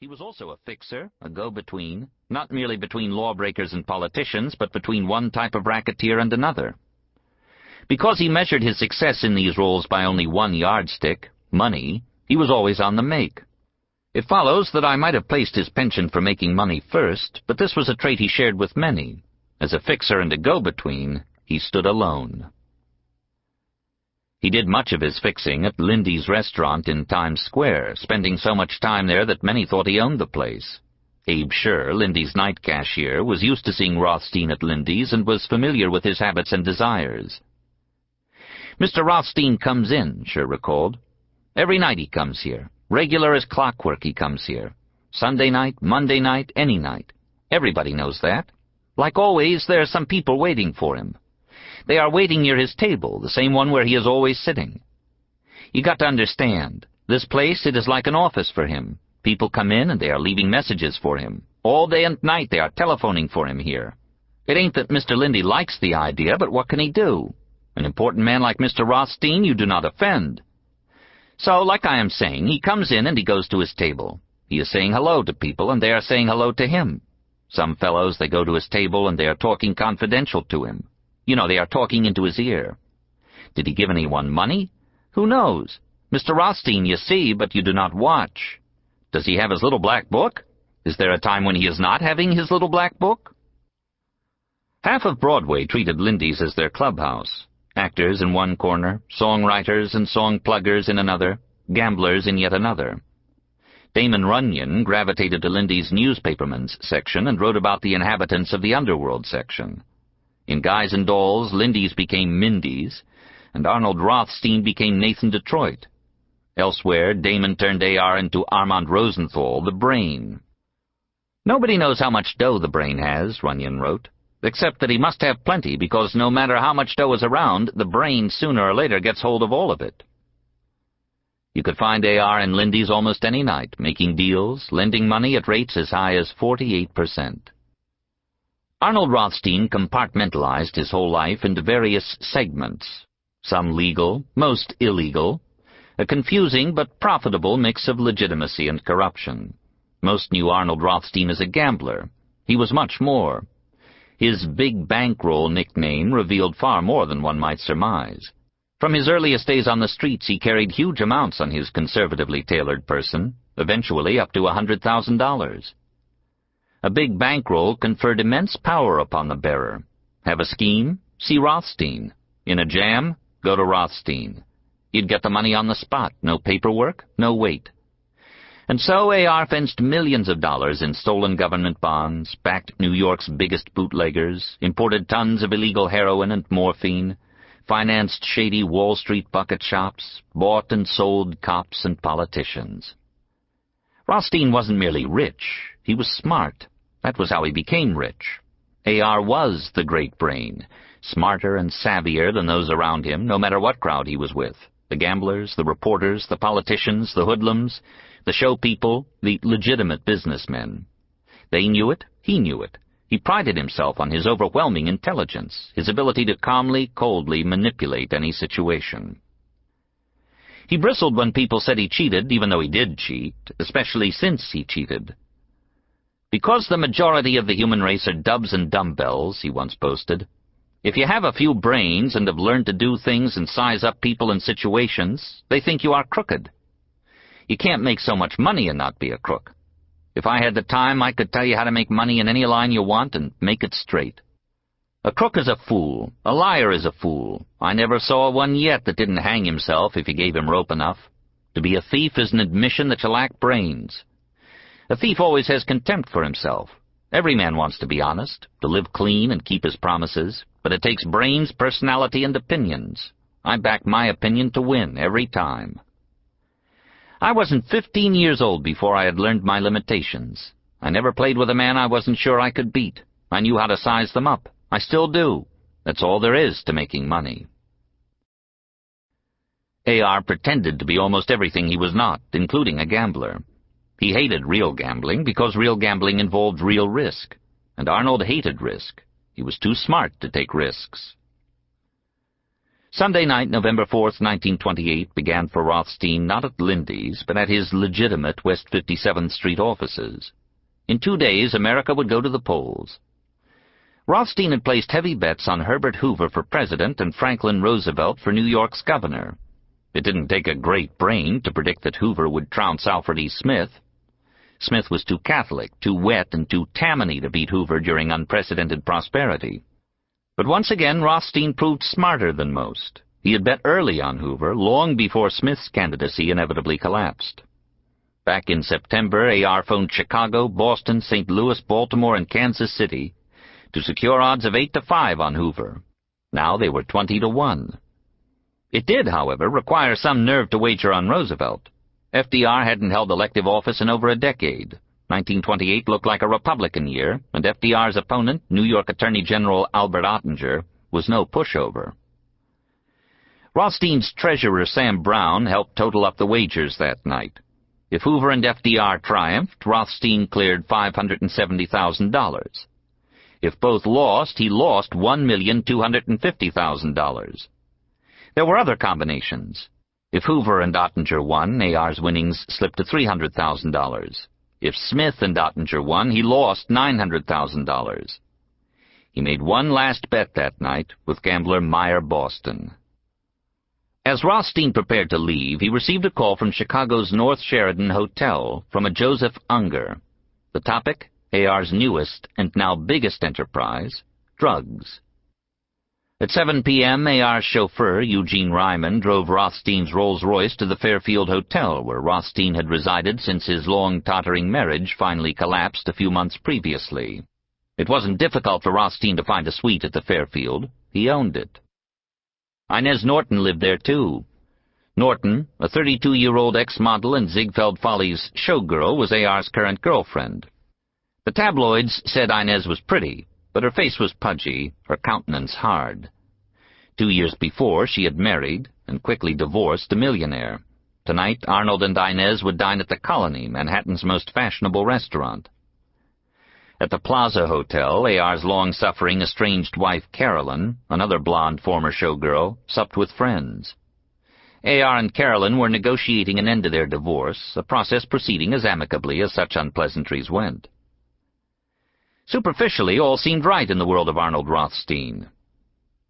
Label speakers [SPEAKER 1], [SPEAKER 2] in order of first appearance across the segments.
[SPEAKER 1] He was also a fixer, a go-between, not merely between lawbreakers and politicians, but between one type of racketeer and another. Because he measured his success in these roles by only one yardstick, money, he was always on the make. It follows that I might have placed his penchant for making money first, but this was a trait he shared with many. As a fixer and a go-between, he stood alone. He did much of his fixing at Lindy's restaurant in Times Square, spending so much time there that many thought he owned the place. Abe Scher, Lindy's night cashier, was used to seeing Rothstein at Lindy's and was familiar with his habits and desires. "Mr. Rothstein comes in," Scher recalled. "Every night he comes here. Regular as clockwork he comes here. Sunday night, Monday night, any night. Everybody knows that. Like always, there are some people waiting for him. They are waiting near his table, the same one where he is always sitting. You got to understand, this place, it is like an office for him. People come in and they are leaving messages for him. All day and night they are telephoning for him here. It ain't that Mr. Lindy likes the idea, but what can he do? An important man like Mr. Rothstein you do not offend. So, like I am saying, he comes in and he goes to his table. He is saying hello to people, and they are saying hello to him. Some fellows, they go to his table and they are talking confidential to him. You know, they are talking into his ear. Did he give anyone money? Who knows? Mr. Rothstein you see, but you do not watch. Does he have his little black book? Is there a time when he is not having his little black book?" Half of Broadway treated Lindy's as their clubhouse. Actors in one corner, songwriters and song-pluggers in another, gamblers in yet another. Damon Runyon gravitated to Lindy's newspapermen's section and wrote about the inhabitants of the underworld section. In Guys and Dolls, Lindy's became Mindy's, and Arnold Rothstein became Nathan Detroit. Elsewhere, Damon turned A.R. into Armand Rosenthal, the Brain. "Nobody knows how much dough the Brain has," Runyon wrote, "except that he must have plenty, because no matter how much dough is around, the Brain sooner or later gets hold of all of it." You could find A.R. in Lindy's almost any night, making deals, lending money at rates as high as 48%. Arnold Rothstein compartmentalized his whole life into various segments, some legal, most illegal, a confusing but profitable mix of legitimacy and corruption. Most knew Arnold Rothstein as a gambler. He was much more. His Big Bankroll nickname revealed far more than one might surmise. From his earliest days on the streets, he carried huge amounts on his conservatively tailored person, eventually up to $100,000. A big bankroll conferred immense power upon the bearer. Have a scheme? See Rothstein. In a jam? Go to Rothstein. You'd get the money on the spot. No paperwork, no wait. And so A.R. fenced millions of dollars in stolen government bonds, backed New York's biggest bootleggers, imported tons of illegal heroin and morphine, financed shady Wall Street bucket shops, bought and sold cops and politicians. Rothstein wasn't merely rich, he was smart. That was how he became rich. A.R. was the great brain, smarter and savvier than those around him, no matter what crowd he was with. The gamblers, the reporters, the politicians, the hoodlums, the show people, the legitimate businessmen. They knew it, he knew it. He prided himself on his overwhelming intelligence, his ability to calmly, coldly manipulate any situation. He bristled when people said he cheated, even though he did cheat, especially since he cheated. "Because the majority of the human race are dubs and dumbbells," he once boasted. "If you have a few brains and have learned to do things and size up people and situations, they think you are crooked. You can't make so much money and not be a crook. If I had the time, I could tell you how to make money in any line you want and make it straight. A crook is a fool. A liar is a fool. I never saw one yet that didn't hang himself if you gave him rope enough. To be a thief is an admission that you lack brains. A thief always has contempt for himself. Every man wants to be honest, to live clean and keep his promises, but it takes brains, personality, and opinions. I back my opinion to win every time. I wasn't 15 years old before I had learned my limitations. I never played with a man I wasn't sure I could beat. I knew how to size them up. I still do. That's all there is to making money." A.R. pretended to be almost everything he was not, including a gambler. He hated real gambling because real gambling involved real risk, and Arnold hated risk. He was too smart to take risks. Sunday night, November 4th, 1928, began for Rothstein not at Lindy's, but at his legitimate West 57th Street offices. In 2 days, America would go to the polls. Rothstein had placed heavy bets on Herbert Hoover for president and Franklin Roosevelt for New York's governor. It didn't take a great brain to predict that Hoover would trounce Alfred E. Smith. Smith was too Catholic, too wet, and too Tammany to beat Hoover during unprecedented prosperity. But once again, Rothstein proved smarter than most. He had bet early on Hoover, long before Smith's candidacy inevitably collapsed. Back in September, A.R. phoned Chicago, Boston, St. Louis, Baltimore, and Kansas City to secure odds of 8-5 on Hoover. Now they were 20-1. It did, however, require some nerve to wager on Roosevelt. FDR hadn't held elective office in over a decade. 1928 looked like a Republican year, and FDR's opponent, New York Attorney General Albert Ottinger, was no pushover. Rothstein's treasurer, Sam Brown, helped total up the wagers that night. If Hoover and FDR triumphed, Rothstein cleared $570,000. If both lost, he lost $1,250,000. There were other combinations. If Hoover and Ottinger won, A.R.'s winnings slipped to $300,000. If Smith and Ottinger won, he lost $900,000. He made one last bet that night with gambler Meyer Boston. As Rothstein prepared to leave, he received a call from Chicago's North Sheridan Hotel from a Joseph Unger. The topic, A.R.'s newest and now biggest enterprise, drugs. At 7 p.m., A.R.'s chauffeur, Eugene Ryman, drove Rothstein's Rolls-Royce to the Fairfield Hotel, where Rothstein had resided since his long-tottering marriage finally collapsed a few months previously. It wasn't difficult for Rothstein to find a suite at the Fairfield. He owned it. Inez Norton lived there, too. Norton, a 32-year-old ex-model and Ziegfeld Follies showgirl, was A.R.'s current girlfriend. The tabloids said Inez was pretty, but her face was pudgy, her countenance hard. 2 years before, she had married and quickly divorced a millionaire. Tonight, Arnold and Inez would dine at the Colony, Manhattan's most fashionable restaurant. At the Plaza Hotel, A.R.'s long-suffering, estranged wife Carolyn, another blonde former showgirl, supped with friends. A.R. and Carolyn were negotiating an end to their divorce, a process proceeding as amicably as such unpleasantries went. Superficially, all seemed right in the world of Arnold Rothstein.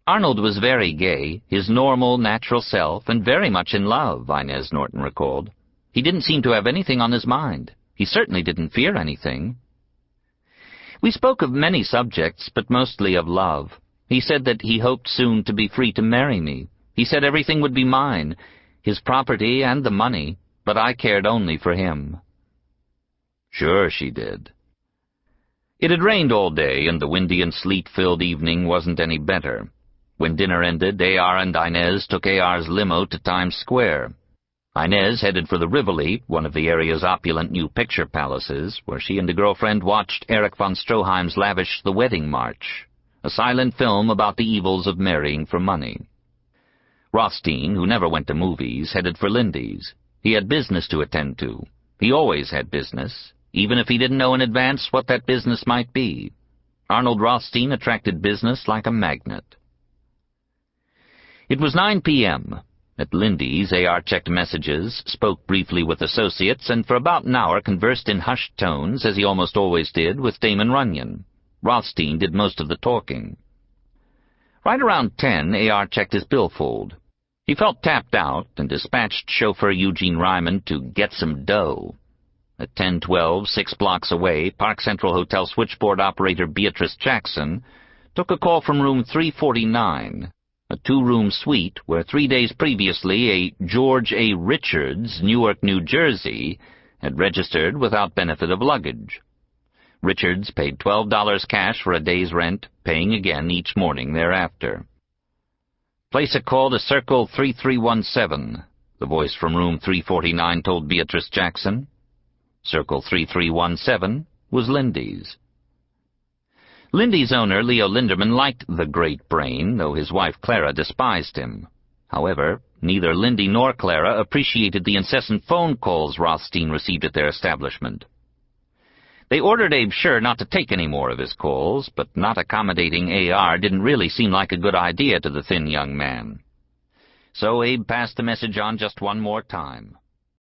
[SPEAKER 1] Arnold was very gay, his normal, natural self, and very much in love, Inez Norton recalled. He didn't seem to have anything on his mind. He certainly didn't fear anything. We spoke of many subjects, but mostly of love. He said that he hoped soon to be free to marry me. He said everything would be mine, his property and the money, but I cared only for him. Sure she did. It had rained all day, and the windy and sleet-filled evening wasn't any better. When dinner ended, A.R. and Inez took A.R.'s limo to Times Square. Inez headed for the Rivoli, one of the area's opulent new picture palaces, where she and a girlfriend watched Erich von Stroheim's lavish The Wedding March, a silent film about the evils of marrying for money. Rothstein, who never went to movies, headed for Lindy's. He had business to attend to. He always had business, even if he didn't know in advance what that business might be. Arnold Rothstein attracted business like a magnet. It was 9 p.m. At Lindy's, A.R. checked messages, spoke briefly with associates, and for about an hour conversed in hushed tones, as he almost always did, with Damon Runyon. Rothstein did most of the talking. Right around 10, A.R. checked his billfold. He felt tapped out and dispatched chauffeur Eugene Ryman to get some dough. At 10:12, 6 blocks away, Park Central Hotel switchboard operator Beatrice Jackson took a call from room 349, a 2-room suite where 3 days previously a George A. Richards, Newark, New Jersey, had registered without benefit of luggage. Richards paid $12 cash for a day's rent, paying again each morning thereafter. "Place a call to Circle 3317, the voice from room 349 told Beatrice Jackson. Circle 3317 was Lindy's. Lindy's owner, Leo Linderman, liked the great brain, though his wife Clara despised him. However, neither Lindy nor Clara appreciated the incessant phone calls Rothstein received at their establishment. They ordered Abe Scher not to take any more of his calls, but not accommodating A.R. didn't really seem like a good idea to the thin young man. So Abe passed the message on just one more time.